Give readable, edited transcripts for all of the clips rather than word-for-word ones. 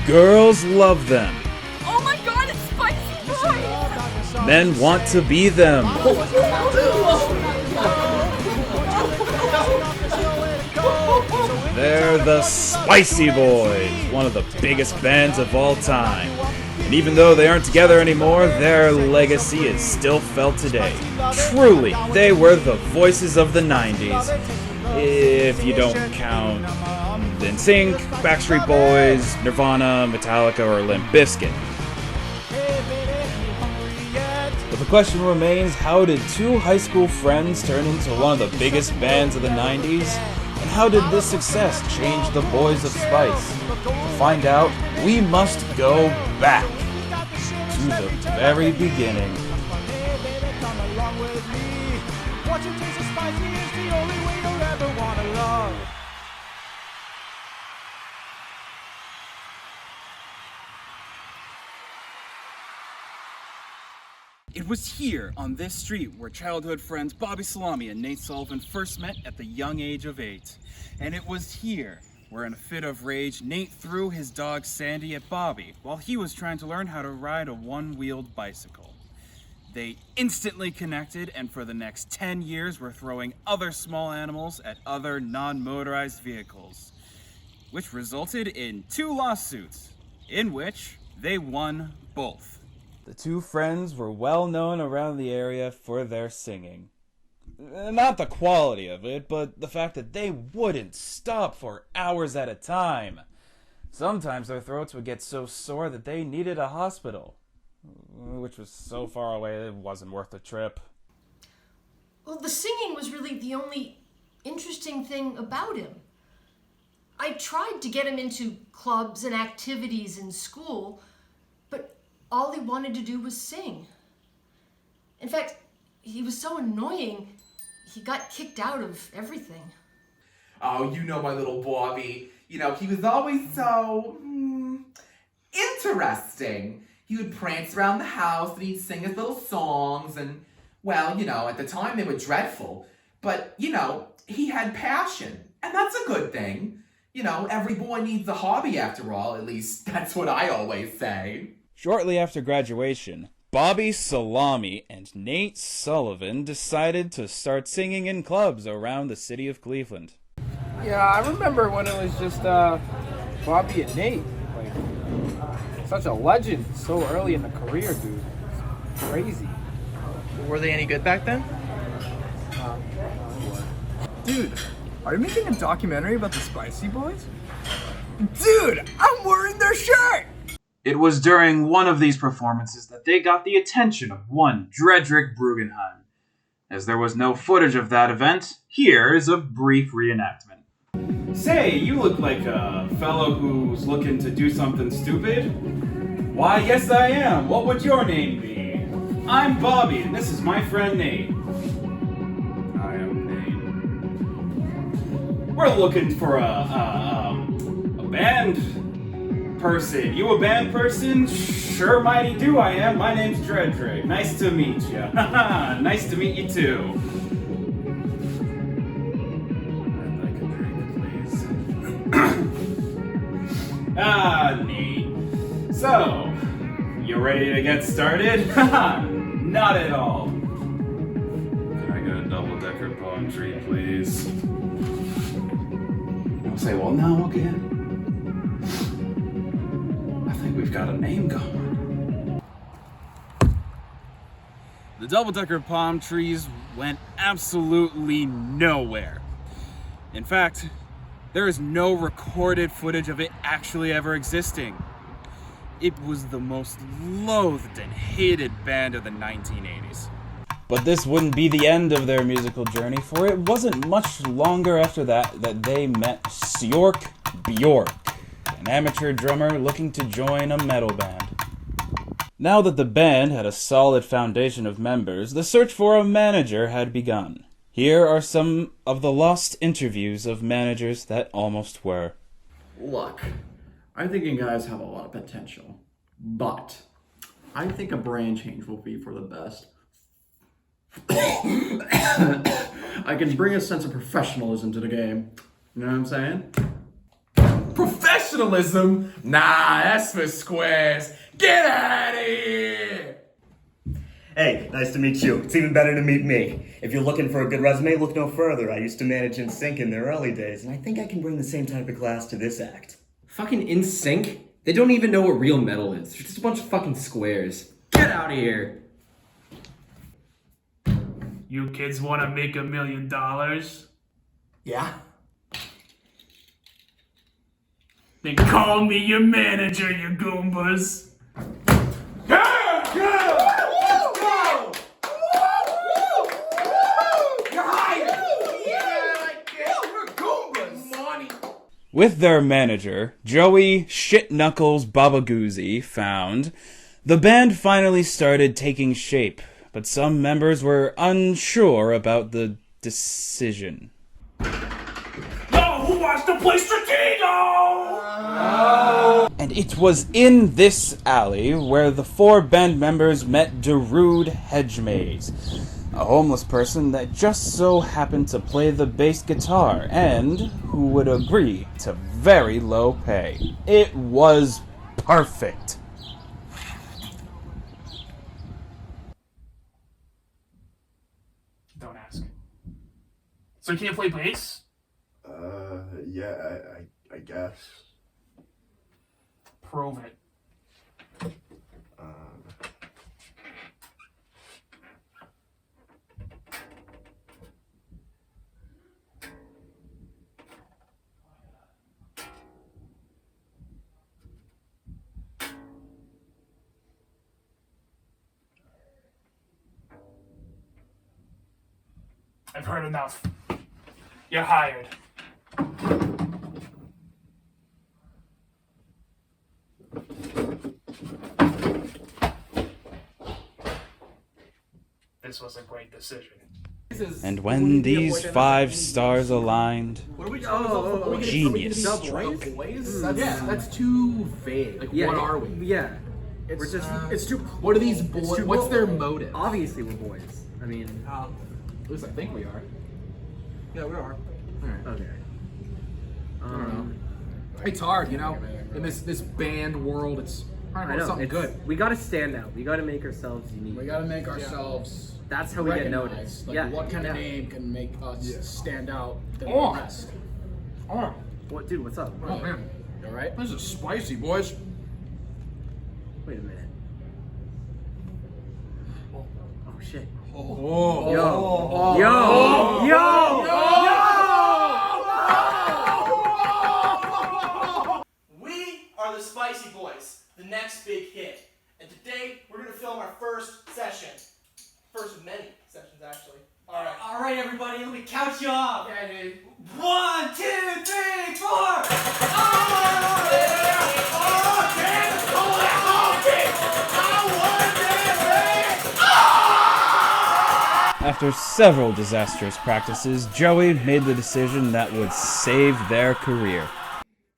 Girls love them. Oh my god, it's Spicy Boyz! Men want to be them. They're the Spicy Boyz, one of the biggest bands of all time. And even though they aren't together anymore, their legacy is still felt today. Truly, they were the voices of the 90s. If you don't count NSYNC, Backstreet Boys, Nirvana, Metallica, or Limp Bizkit. But the question remains, how did two high school friends turn into one of the biggest bands of the 90s? And how did this success change the Boys of Spice? To find out, we must go back to the very beginning. It was here, on this street, where childhood friends Bobby Salami and Nate Sullivan first met at the young age of 8. And it was here, where in a fit of rage, Nate threw his dog Sandy at Bobby, while he was trying to learn how to ride a one-wheeled bicycle. They instantly connected, and for the next 10 years were throwing other small animals at other non-motorized vehicles, which resulted in 2 lawsuits, in which they won both. The two friends were well known around the area for their singing. Not the quality of it, but the fact that they wouldn't stop for hours at a time. Sometimes their throats would get so sore that they needed a hospital, which was so far away it wasn't worth the trip. Well, the singing was really the only interesting thing about him. I tried to get him into clubs and activities in school, but all he wanted to do was sing. In fact, he was so annoying, he got kicked out of everything. Oh, you know my little Bobby. You know, he was always so interesting. He would prance around the house and he'd sing his little songs and, well, you know, at the time they were dreadful. But, you know, he had passion, and that's a good thing. You know, every boy needs a hobby after all, at least that's what I always say. Shortly after graduation, Bobby Salami and Nate Sullivan decided to start singing in clubs around the city of Cleveland. Yeah, I remember when it was just Bobby and Nate. Like, such a legend so early in the career, dude. It's crazy. Were they any good back then? Dude, are you making a documentary about the Spicy Boyz? Dude, I'm wearing their shirt! It was during one of these performances that they got the attention of one Dredrick Brugenheim. As there was no footage of that event, here is a brief reenactment. Say, you look like a fellow who's looking to do something stupid? Why, yes I am. What would your name be? I'm Bobby, and this is my friend Nate. I am Nate. We're looking for a band person. You a band person? Sure mighty do I am. My name's Dredrick. Nice to meet you. Nice to meet you too. I'd like a drink, please. Neat. So, you ready to get started? Not at all. Can I get a double-decker poetry, please? Say what now again? I think we've got a name going. The double-decker palm trees went absolutely nowhere. In fact, there is no recorded footage of it actually ever existing. It was the most loathed and hated band of the 1980s. But this wouldn't be the end of their musical journey, for it wasn't much longer after that they met Sjork Bjork, an amateur drummer looking to join a metal band. Now that the band had a solid foundation of members, the search for a manager had begun. Here are some of the lost interviews of managers that almost were. Look, I think you guys have a lot of potential, but I think a brand change will be for the best. I can bring a sense of professionalism to the game. You know what I'm saying? Professionalism? Nah, that's for squares. Get out of here! Hey, nice to meet you. It's even better to meet me. If you're looking for a good resume, look no further. I used to manage NSYNC in their early days, and I think I can bring the same type of class to this act. Fucking NSYNC? They don't even know what real metal is. They're just a bunch of fucking squares. Get out of here! You kids want to make $1 million? Yeah? Then call me your manager, you Goombas. With their manager, Joey Shit-Knuckles Babagoozy, found, the band finally started taking shape, but some members were unsure about the decision. Yo, who wants to play Trisideon? And it was in this alley where the 4 band members met Darude Hedgemaze, a homeless person that just so happened to play the bass guitar and who would agree to very low pay. It was perfect. Don't ask. So you can't play bass? Yeah, I guess. Prove it. I've heard enough. You're hired. This was a great decision. And when these 5 stars aligned, genius struck. That's too vague. Like, what are we? Yeah. It's too. What are these boys? What's their motive? Obviously we're boys. I mean... at least I think we are. Yeah, we are. Alright. Okay. I don't know. It's hard, you know? In this band world, it's hard to something good. We gotta stand out. We gotta make ourselves unique. We gotta make ourselves That's how we get noticed. Like, yeah. what kind of name can make us stand out than the rest? What, dude, what's up? Oh, man. You alright? This is Spicy Boyz. Wait a minute. Oh shit. Oh. We are the Spicy Boyz, the next big hit. And today, we're going to film our first session. First of many sessions, actually. Alright, everybody, let me count you off. Yeah, dude. 1, 2, 3, 4. Oh, yeah. Oh, damn, it's cold out. After several disastrous practices, Joey made the decision that would save their career.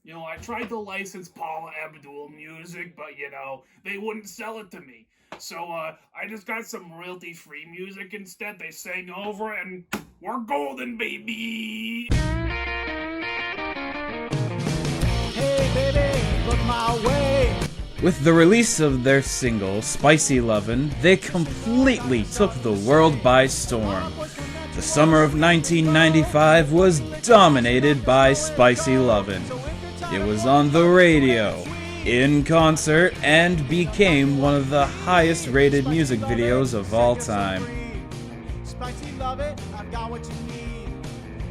You know, I tried to license Paula Abdul music, but, you know, they wouldn't sell it to me. So, I just got some royalty-free music instead. They sang over, and we're golden, baby! Hey, baby, look my way! With the release of their single, Spicy Lovin', they completely took the world by storm. The summer of 1995 was dominated by Spicy Lovin'. It was on the radio, in concert, and became one of the highest rated music videos of all time. Spicy love it, I've got what you need.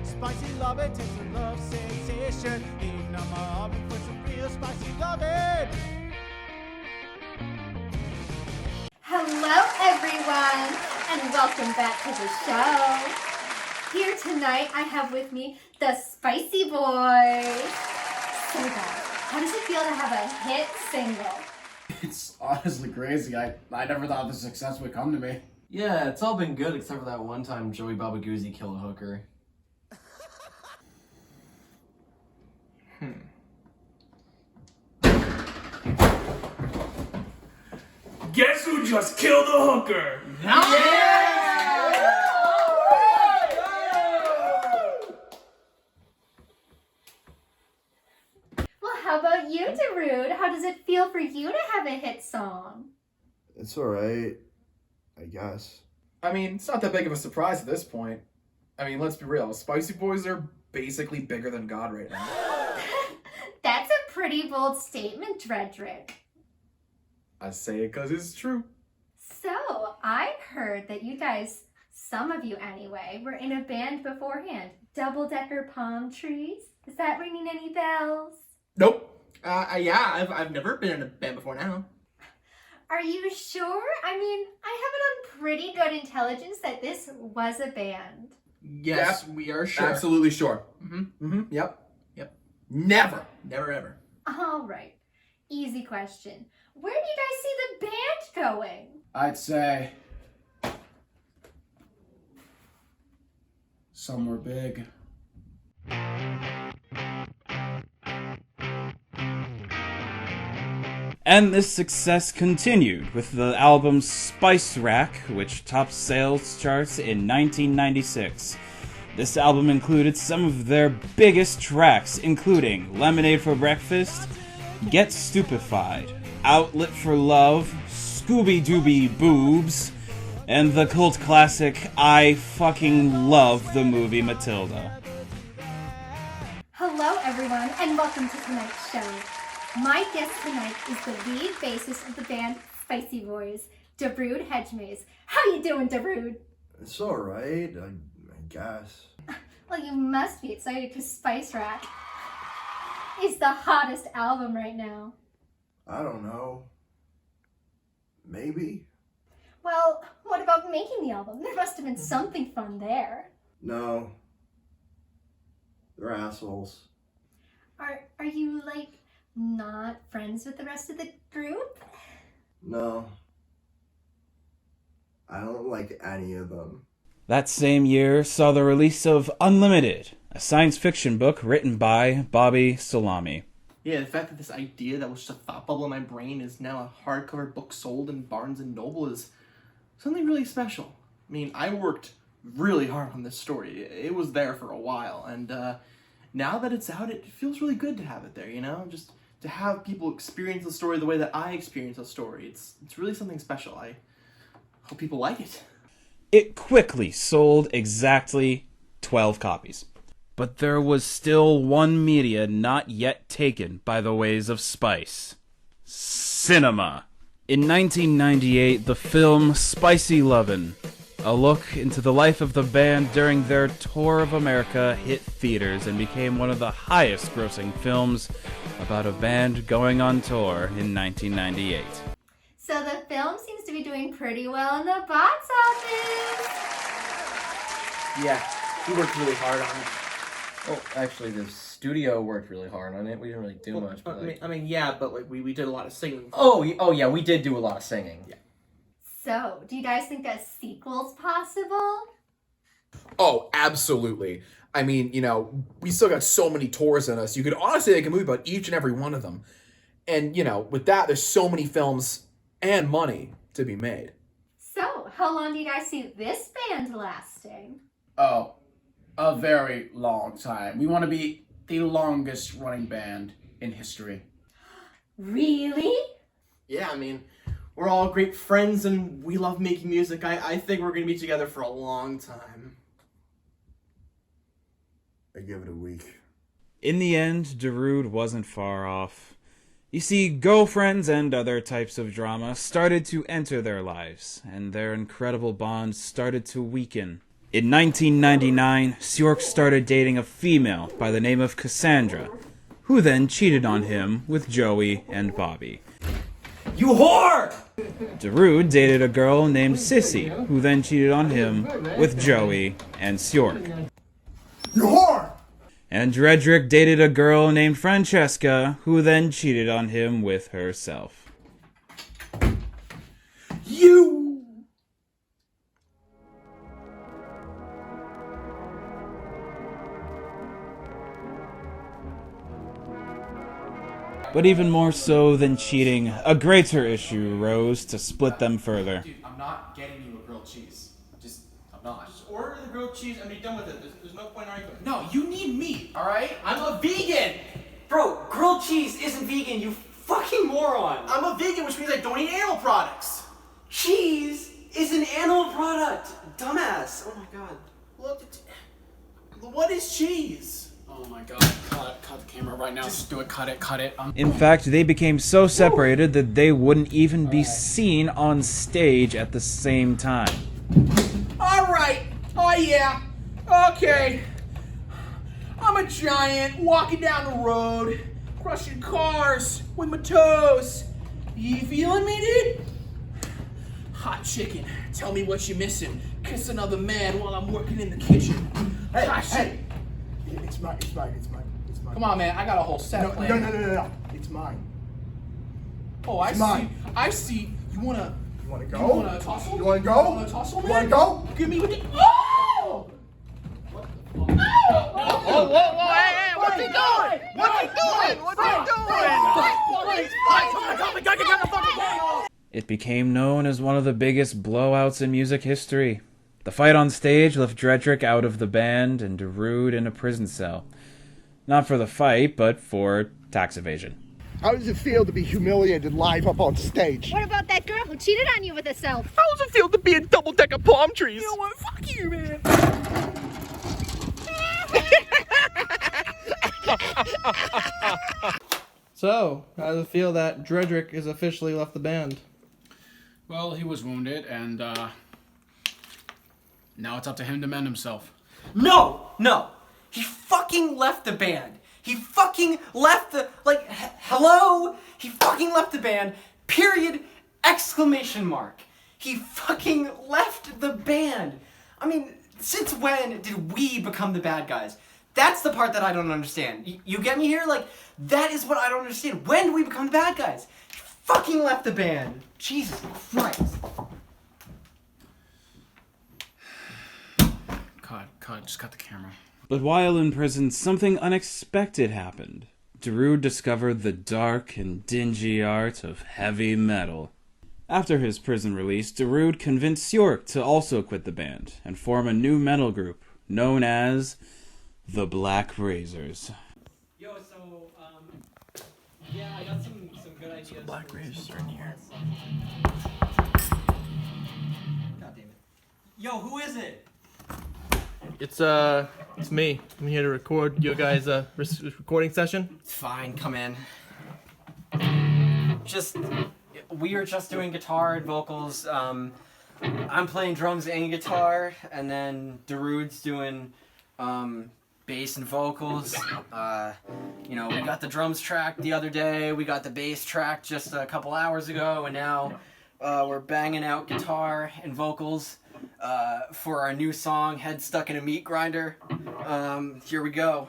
Spicy love it, takes a love sensation. Heating up my oven for some real spicy love it. Hello, everyone, and welcome back to the show. Here tonight, I have with me the Spicy Boyz. So guys, how does it feel to have a hit single? It's honestly crazy. I never thought the success would come to me. Yeah, it's all been good except for that one time Joey Babagoozy killed a hooker. Guess who just killed a hooker? Well, how about you, Darude? How does it feel for you to have a hit song? It's alright, I guess. I mean, it's not that big of a surprise at this point. I mean, let's be real. Spicy Boyz are basically bigger than God right now. That's a pretty bold statement, Dredrick. I say it because it's true. So, I've heard that you guys, some of you anyway, were in a band beforehand. Double Decker Palm Trees? Is that ringing any bells? Nope. Yeah, I've never been in a band before now. Are you sure? I mean, I have it on pretty good intelligence that this was a band. Yes, we are sure. Absolutely sure. Yep. Never ever. All right. Easy question. Where do you guys see the band going? I'd say somewhere big. And this success continued with the album Spice Rack, which topped sales charts in 1996. This album included some of their biggest tracks, including Lemonade for Breakfast, Get Stupefied, Outlet for Love, Scooby Dooby Boobs, and the cult classic I Fucking Love the Movie Matilda. Hello, everyone, and welcome to tonight's show. My guest tonight is the lead bassist of the band Spicy Boyz, Darude Hedgemaze. How you doing, Darude? It's alright, I guess. Well, you must be excited because Spice Rack is the hottest album right now. I don't know. Maybe? Well, what about making the album? There must have been something fun there. No. They're assholes. Are you, like, not friends with the rest of the group? No. I don't like any of them. That same year saw the release of Unlimited, a science fiction book written by Bobby Salami. Yeah, the fact that this idea that was just a thought bubble in my brain is now a hardcover book sold in Barnes & Noble is something really special. I mean, I worked really hard on this story. It was there for a while, and now that it's out, it feels really good to have it there, you know? Just to have people experience the story the way that I experience the story. It's really something special. I hope people like it. It quickly sold exactly 12 copies. But there was still one media not yet taken by the ways of Spice. Cinema. In 1998, the film Spicy Lovin', a look into the life of the band during their tour of America, hit theaters and became one of the highest grossing films about a band going on tour in 1998. So the film seems to be doing pretty well in the box office. Yeah, we worked really hard on it. Oh, actually, the studio worked really hard on it. We didn't really do much. But I mean, yeah, but like we did a lot of singing. Oh yeah, we did do a lot of singing. Yeah. So, do you guys think a sequel's possible? Oh, absolutely. I mean, you know, we still got so many tours in us. You could honestly make a movie about each and every one of them. And, you know, with that, there's so many films and money to be made. So, how long do you guys see this band lasting? Oh, a very long time. We want to be the longest running band in history. Really? Yeah, I mean, we're all great friends and we love making music. I think we're going to be together for a long time. I give it a week. In the end, Darude wasn't far off. You see, girlfriends and other types of drama started to enter their lives, and their incredible bond started to weaken. In 1999, Syork started dating a female by the name of Cassandra, who then cheated on him with Joey and Bobby. You whore! Darude dated a girl named Sissy, who then cheated on him with Joey and Syork. You whore! And Dredrick dated a girl named Francesca, who then cheated on him with herself. You! But even more so than cheating, a greater issue rose to split them further. Dude, I'm not getting you a grilled cheese. I'm not. Just order the grilled cheese and be done with it. There's no point arguing. No, you need meat, alright? I'm a vegan! Bro, grilled cheese isn't vegan, you fucking moron! I'm a vegan, which means I don't eat animal products! Cheese is an animal product! Dumbass! Oh my god. Look, what is cheese? Oh my god, cut the camera right now. Just do it, cut it. In fact, they became so separated that they wouldn't even be seen on stage at the same time. Alright. Oh yeah. Okay. I'm a giant walking down the road, crushing cars with my toes. You feeling me, dude? Hot chicken. Tell me what you're missing. Kiss another man while I'm working in the kitchen. Hey! It's mine. Come on, man. I got a whole set planned. No. It's mine. Oh, I see. You wanna go? You wanna tussle? You wanna go? You wanna tussle, man? You wanna go? Give me with the. Oh! Whoa, hey, what's he doing? It became known as one of the biggest blowouts in music history. The fight on stage left Dredrick out of the band and Darude in a prison cell. Not for the fight, but for tax evasion. How does it feel to be humiliated live up on stage? What about that girl who cheated on you with herself? How does it feel to be in double-decker palm trees? You know what? Fuck you, man. So, how does it feel that Dredrick is officially left the band? Well, he was wounded, and now it's up to him to mend himself. No! He fucking left the band. He fucking left the, hello? He fucking left the band, period, exclamation mark. He fucking left the band. I mean, since when did we become the bad guys? That's the part that I don't understand. You get me here? That is what I don't understand. When did we become the bad guys? He fucking left the band. Jesus Christ. Just cut the camera. But while in prison, something unexpected happened. Darude discovered the dark and dingy art of heavy metal. After his prison release, Darude convinced Syork to also quit the band and form a new metal group known as the Black Razors. Yo, so, yeah, I got some good ideas. Black Razors are in here. God damn it. Yo, who is it? It's me. I'm here to record your guys' recording session. Fine, come in. We are just doing guitar and vocals. I'm playing drums and guitar, and then Darude's doing, bass and vocals. We got the drums tracked the other day, we got the bass tracked just a couple hours ago, and now, we're banging out guitar and vocals. For our new song, Head Stuck in a Meat Grinder. Here we go.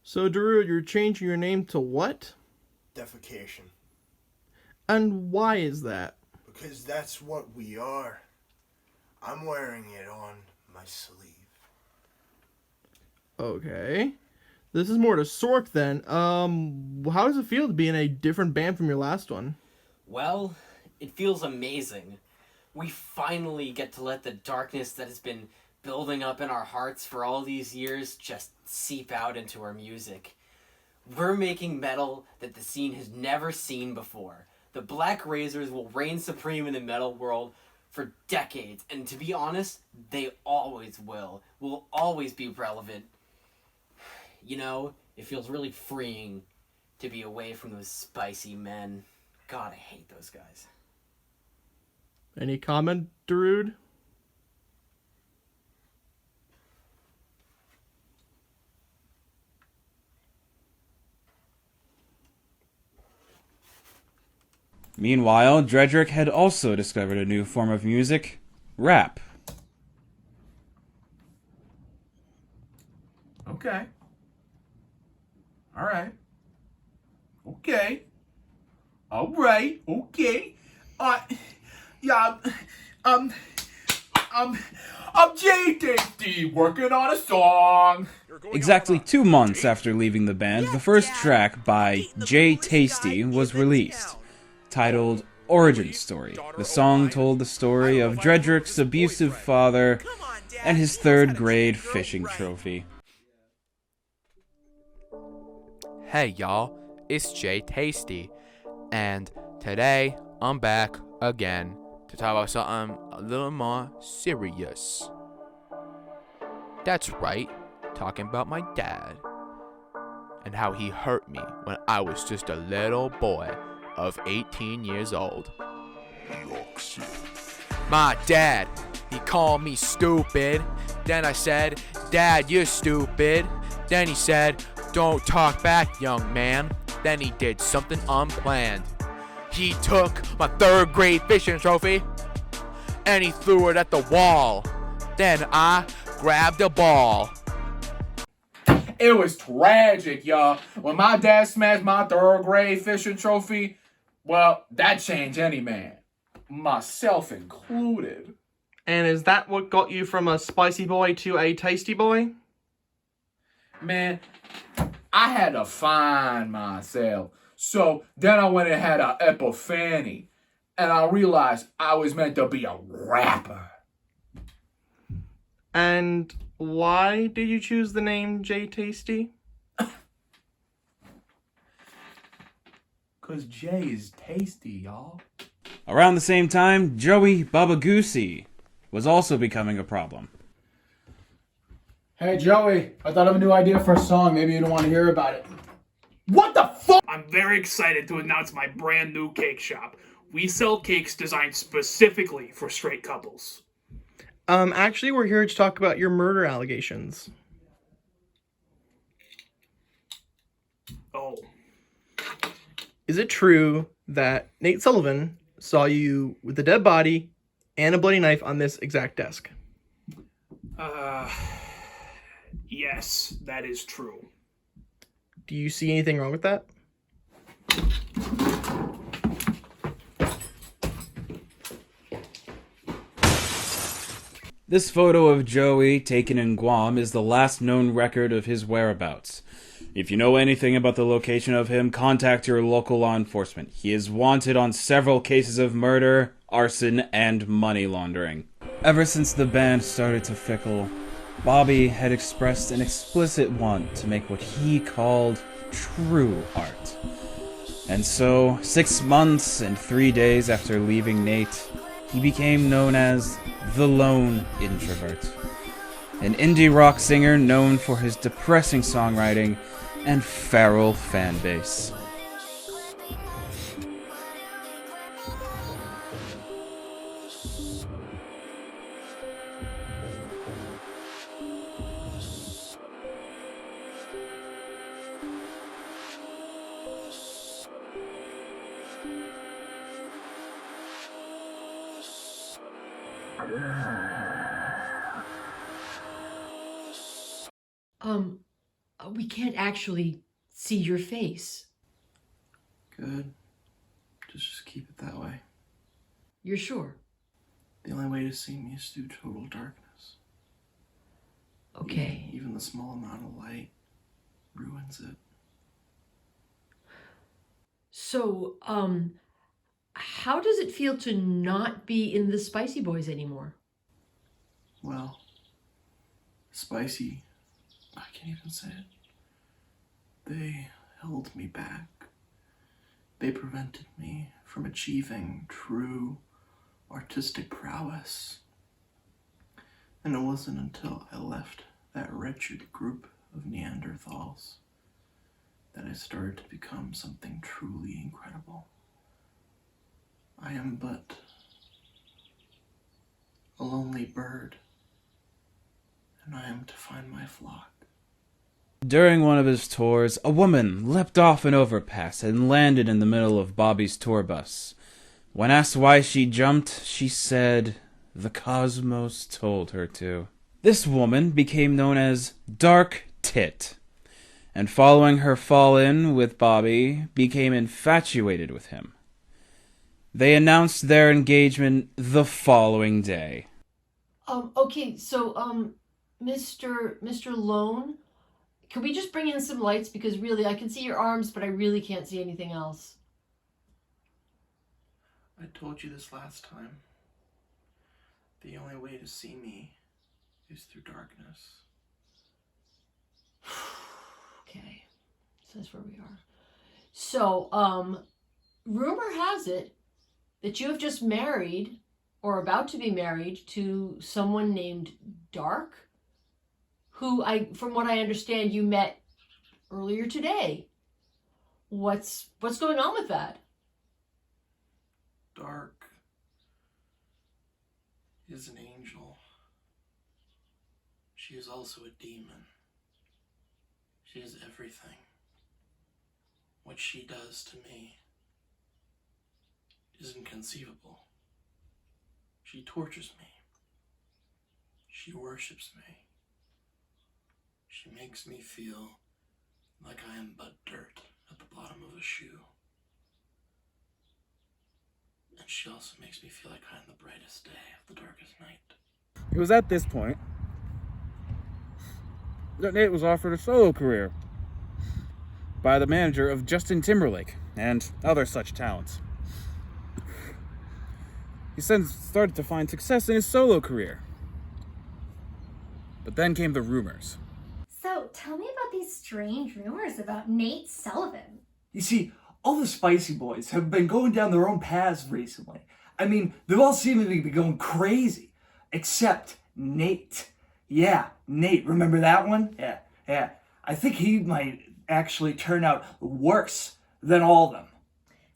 So, Darude, you're changing your name to what? Defecation. And why is that? Because that's what we are. I'm wearing it on my sleeve. Okay. This is more to Sork then. How does it feel to be in a different band from your last one? Well, it feels amazing. We finally get to let the darkness that has been building up in our hearts for all these years just seep out into our music. We're making metal that the scene has never seen before. The Black Razors will reign supreme in the metal world for decades, and to be honest, they always will. Will always be relevant. You know, it feels really freeing to be away from those spicy men. God, I hate those guys. Any comment, Darude? Meanwhile, Dredrick had also discovered a new form of music, rap. Okay. All right. Okay. All right. Okay. Yeah. I'm JTD working on a song. Exactly 2 months after leaving the band, the first track by J Tasty was released, titled Origin Story. The song told the story of Dredrick's abusive father and his 3rd grade fishing trophy. Hey y'all, it's Jay Tasty, and today I'm back again to talk about something a little more serious. That's right, talking about my dad, and how he hurt me when I was just a little boy of 18 years old. My dad, he called me stupid. Then I said, Dad, you're stupid. Then he said, don't talk back, young man. Then he did something unplanned. He took my 3rd grade fishing trophy and he threw it at the wall. Then I grabbed a ball. It was tragic, y'all. When my dad smashed my 3rd grade fishing trophy, well, that changed any man, myself included. And is that what got you from a spicy boy to a tasty boy? Man, I had to find myself. So then I went and had an epiphany, and I realized I was meant to be a rapper. And why did you choose the name J Tasty? Cause Jay is tasty, y'all. Around the same time, Joey Baba Goosey was also becoming a problem. Hey Joey, I thought of a new idea for a song. Maybe you don't want to hear about it. What the fuck? I'm very excited to announce my brand new cake shop. We sell cakes designed specifically for straight couples. Actually, we're here to talk about your murder allegations. Oh. Is it true that Nate Sullivan saw you with a dead body and a bloody knife on this exact desk? Yes, that is true. Do you see anything wrong with that? This photo of Joey, taken in Guam, is the last known record of his whereabouts. If you know anything about the location of him, contact your local law enforcement. He is wanted on several cases of murder, arson, and money laundering. Ever since the band started to fickle, Bobby had expressed an explicit want to make what he called true art. And so, 6 months and 3 days after leaving Nate, he became known as the Lone Introvert, an indie rock singer known for his depressing songwriting and feral fan base. We can't actually see your face. Good. Just keep that way. You're sure? The only way to see me is through total darkness. Okay. Even the small amount of light ruins it. So, how does it feel to not be in the Spicy Boyz anymore? Well, Spicy, I can't even say it. They held me back. They prevented me from achieving true artistic prowess. And it wasn't until I left that wretched group of Neanderthals that I started to become something truly incredible. I am but a lonely bird, and I am to find my flock. During one of his tours, a woman leapt off an overpass and landed in the middle of Bobby's tour bus. When asked why she jumped, she said the cosmos told her to. This woman became known as Dark Tit, and following her fall-in with Bobby, became infatuated with him. They announced their engagement the following day. Okay, so, Mr. Lone, can we just bring in some lights? Because really, I can see your arms, but I really can't see anything else. I told you this last time. The only way to see me is through darkness. Okay, so that's where we are. So, rumor has it that you have just married, or about to be married, to someone named Dark, who from what I understand, you met earlier today. What's going on with that? Dark is an angel. She is also a demon. She is everything. What she does to me is inconceivable. She tortures me. She worships me. She makes me feel like I am but dirt at the bottom of a shoe. And she also makes me feel like I am the brightest day of the darkest night. It was at this point that Nate was offered a solo career by the manager of Justin Timberlake and other such talents. He since started to find success in his solo career. But then came the rumors. So, tell me about these strange rumors about Nate Sullivan. You see, all the Spicy Boys have been going down their own paths recently. I mean, they've all seemingly been going crazy. Except Nate. Yeah, Nate. Remember that one? Yeah. I think he might actually turn out worse than all of them.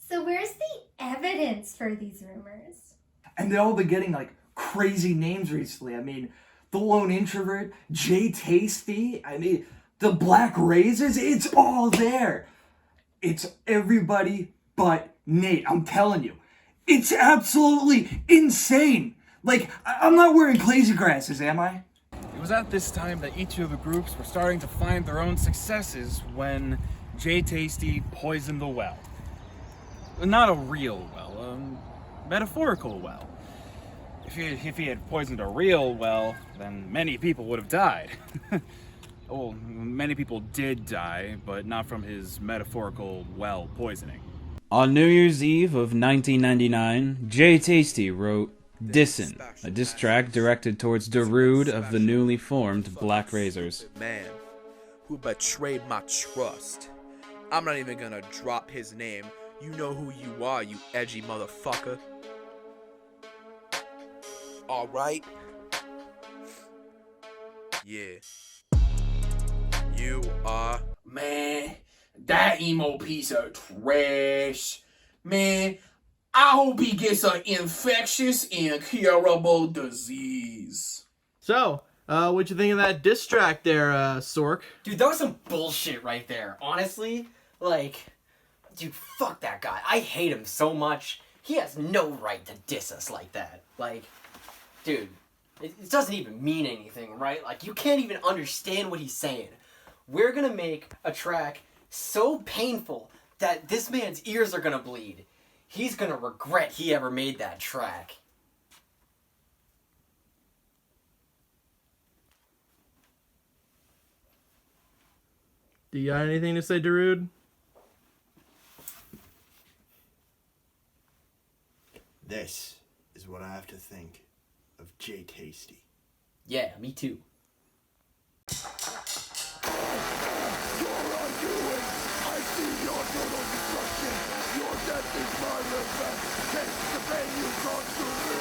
So, where's the evidence for these rumors? And they've all been getting, like, crazy names recently. I mean, the Lone Introvert, Jay Tasty, I mean, the Black Razors, it's all there. It's everybody but Nate, I'm telling you. It's absolutely insane. Like, I'm not wearing crazy glasses, am I? It was at this time that each of the groups were starting to find their own successes when Jay Tasty poisoned the well. Not a real well, a metaphorical well. If he had poisoned a real well, then many people would have died. Well, many people did die, but not from his metaphorical well poisoning. On New Year's Eve of 1999, Jay Tasty wrote Dissin', a diss track directed towards Darude of the newly formed Black Razors. Man who betrayed my trust. I'm not even gonna drop his name. You know who you are, you edgy motherfucker. Alright? Yeah. You are... Man, that emo piece of trash. Man, I hope he gets an infectious, incurable disease. So, what'd you think of that diss track there, Sork? Dude, that was some bullshit right there. Honestly, like, dude, fuck that guy. I hate him so much. He has no right to diss us like that. Like, dude, it doesn't even mean anything, right? Like, you can't even understand what he's saying. We're gonna make a track so painful that this man's ears are gonna bleed. he's gonna regret he ever made that track. Do you got anything to say, Darude? This is what I have to think of Jay Tasty. Yeah, me too. I see your total destruction. Your death is my revenge. Take the pain you caused to me.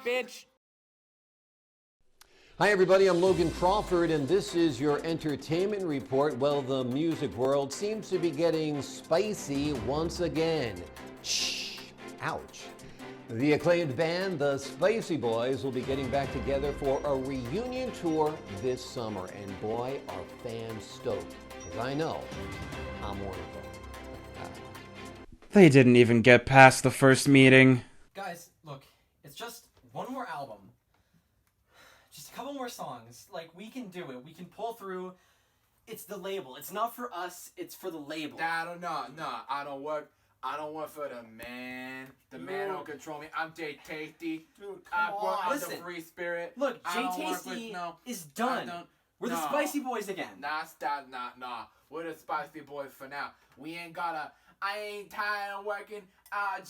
Bitch. Hi everybody, I'm Logan Crawford and this is your entertainment report. Well, the music world seems to be getting spicy once again. Shh, ouch. The acclaimed band, the Spicy Boyz, will be getting back together for a reunion tour this summer. And boy, are fans stoked, because I know I'm one of them. They didn't even get past the first meeting. Guys, look, it's just one more album. Just a couple more songs. Like, we can do it. We can pull through. It's the label. It's not for us. It's for the label. I don't work for the man. The man don't control me. I'm Jay Tasty. Dude, I work on Listen, the free spirit. Look, I Jay don't work Tasty with, is done. We're the Spicy Boyz again. Nah. We're the Spicy Boyz for now. We ain't gotta. I ain't tired of working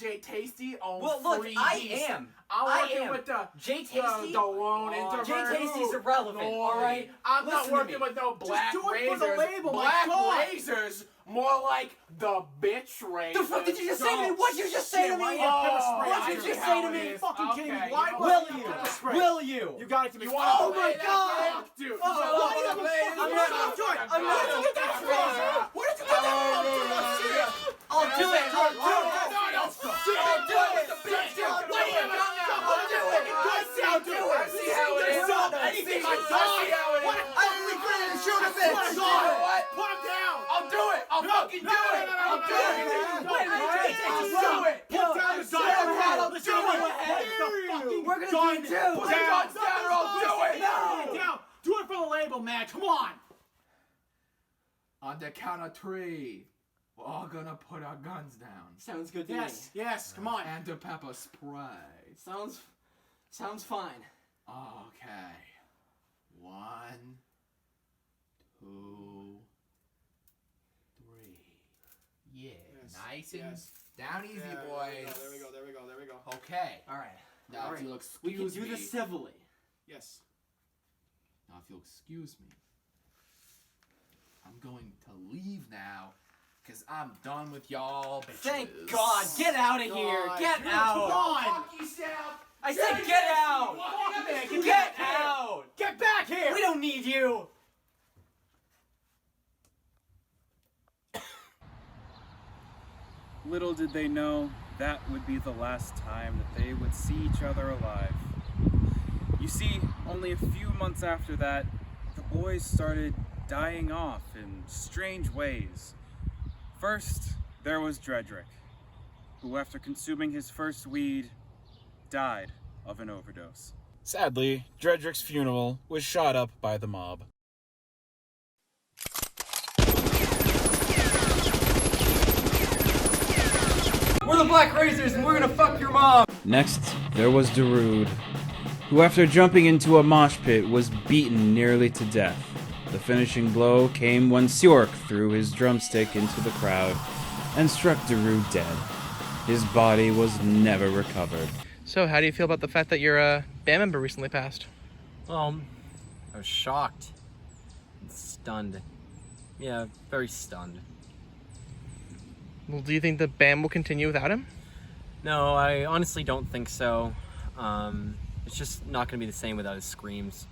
Jay Tasty on free I am. I'm working with the Jay Tasty. the lone introvert. Jay Tasty's irrelevant. All right. I'm Listen not to working me. with no black Just do it razors. for the label, my Black God. razors. More like the bitch razors. The fuck did you just say to me? What'd you just say to me? What'd you just say to me? Fucking kidding me. Why Will you? You got it to me. Oh my God! Dude. I'm not doing it. I'm not doing it. Where did you get that from? I'll do it. I'll do it. I'll do it. See how it is. Anything I see how it is. I only plan to shoot a bitch. You know what? Put him down. I'll do it. I'll fucking do it. I'll do it. I'll do it. Put down the gun. I'll do it. We're gonna do it too. Put the guns down or I'll do it. Down. Do it for the label, man. Come on. On the count of 3, we're all gonna put our guns down. Sounds good to me. Yes. Come on. And the pepper spray. Sounds fine. Okay. 1, 2, 3. Yeah. Nice and down easy, boys. There we go. Okay. All right. Now, All if right. you'll We can excuse do me. this civilly. Yes. Now, if you'll excuse me, I'm going to leave now, because I'm done with y'all bitches. Thank God. Get out of here. Get out. Come on. Fuck yourself. I said get out. Get out. Get back here. We don't need you. Little did they know that would be the last time that they would see each other alive. You see, only a few months after that, the boys started dying off in strange ways. First, there was Dredrick, who after consuming his first weed, died of an overdose. Sadly, Dredrick's funeral was shot up by the mob. Black Razors and we're gonna fuck your mom! Next, there was Darude, who after jumping into a mosh pit was beaten nearly to death. The finishing blow came when Sjork threw his drumstick into the crowd and struck Darude dead. His body was never recovered. So, how do you feel about the fact that your band member recently passed? I was shocked. And stunned. Yeah, very stunned. Well, do you think the band will continue without him? No, I honestly don't think so. It's just not gonna be the same without his screams.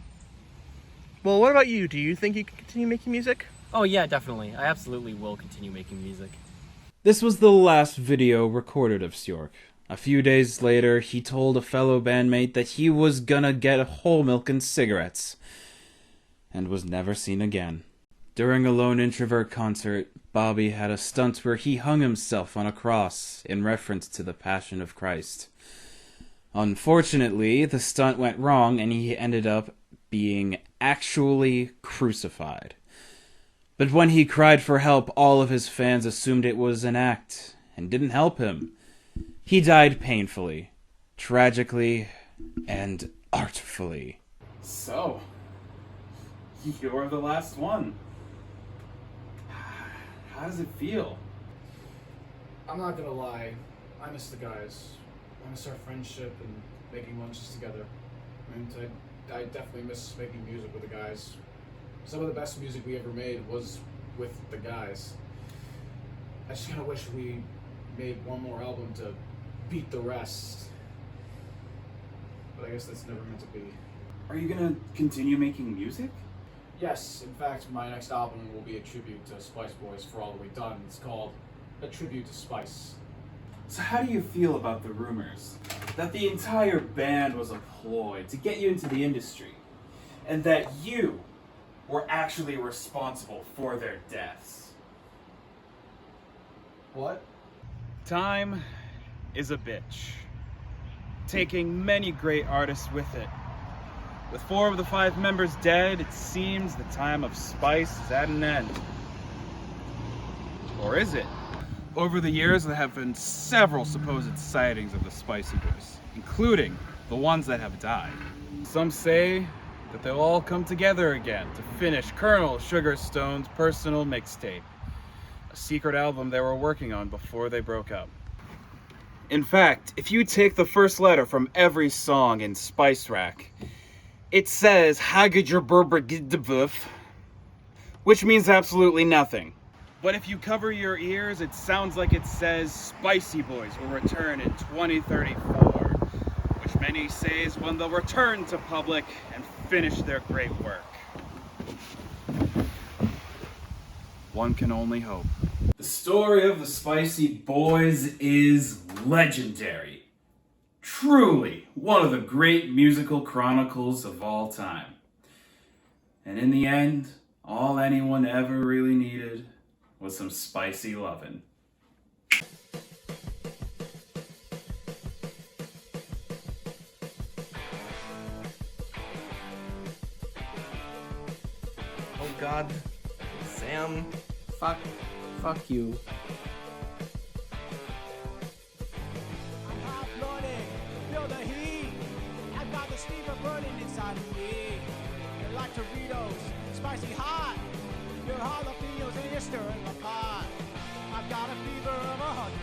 Well, what about you? Do you think you can continue making music? Oh yeah, definitely. I absolutely will continue making music. This was the last video recorded of Sjork. A few days later, he told a fellow bandmate that he was gonna get whole milk and cigarettes, and was never seen again. During a Lone Introvert concert, Bobby had a stunt where he hung himself on a cross in reference to the Passion of Christ. Unfortunately, the stunt went wrong and he ended up being actually crucified. But when he cried for help, all of his fans assumed it was an act and didn't help him. He died painfully, tragically, and artfully. So, you're the last one. How does it feel? I'm not gonna lie, I miss the guys. I miss our friendship and making lunches together. And I definitely miss making music with the guys. Some of the best music we ever made was with the guys. I just kinda wish we made one more album to beat the rest. But I guess that's never meant to be. Are you gonna continue making music? Yes, in fact, my next album will be a tribute to Spice Boyz for all that we've done. It's called A Tribute to Spice. So how do you feel about the rumors that the entire band was a ploy to get you into the industry, and that you were actually responsible for their deaths? What? Time is a bitch, taking many great artists with it. With 4 of the 5 members dead, it seems the time of Spice is at an end. Or is it? Over the years, there have been several supposed sightings of the Spicy Boyz, including the ones that have died. Some say that they'll all come together again to finish Colonel Sugarstone's personal mixtape, a secret album they were working on before they broke up. In fact, if you take the first letter from every song in Spice Rack, it says Hagidjerberbergiddebuff, which means absolutely nothing. But if you cover your ears, it sounds like it says Spicy Boyz will return in 2034, which many say is when they'll return to public and finish their great work. One can only hope. The story of the Spicy Boyz is legendary. Truly one of the great musical chronicles of all time. And in the end, all anyone ever really needed was some spicy lovin'. Oh God, Sam, fuck you. I'm hot-blooded, feel the heat. I've got the steamer burning inside of me. You're like Doritos, spicy hot. Your jalapenos and you're stirring the pot. I've got a fever of 103.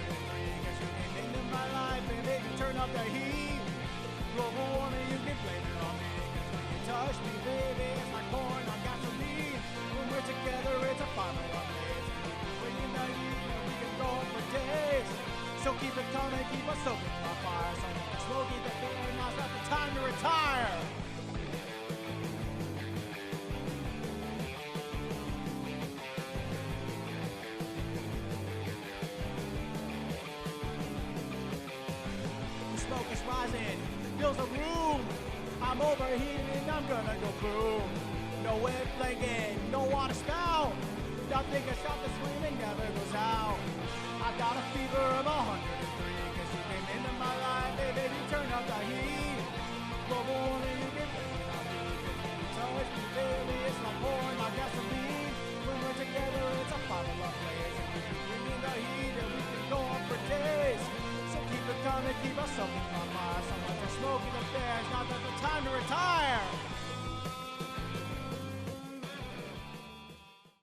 Cause you came into my life and made me turn up the heat. Global warming, you can blame it on me. Cause when you touch me, baby, it's like pouring on gasoline. When we're together, it's a fire alarm blaze. Bringing the heat and we can go on for days. So keep it coming, keep us soaking my fire. So we can slow keep the fire, now's not the time to retire. The smoke is rising, fills the room. I'm overheating, I'm gonna go boom. No way blinking, no water spout. Nothing can stop the screaming, never goes out. I've got a fever of 103, cause you came into my life, hey baby, turn up the heat. Global warming, you can blame it on me. You touch me, baby, it's like pouring on gasoline. When we're together, it's a fire alarm blaze. And you bring me the heat, and we can go on for days. So keep us up in my mind. So much for smoking affairs, not that the time to retire.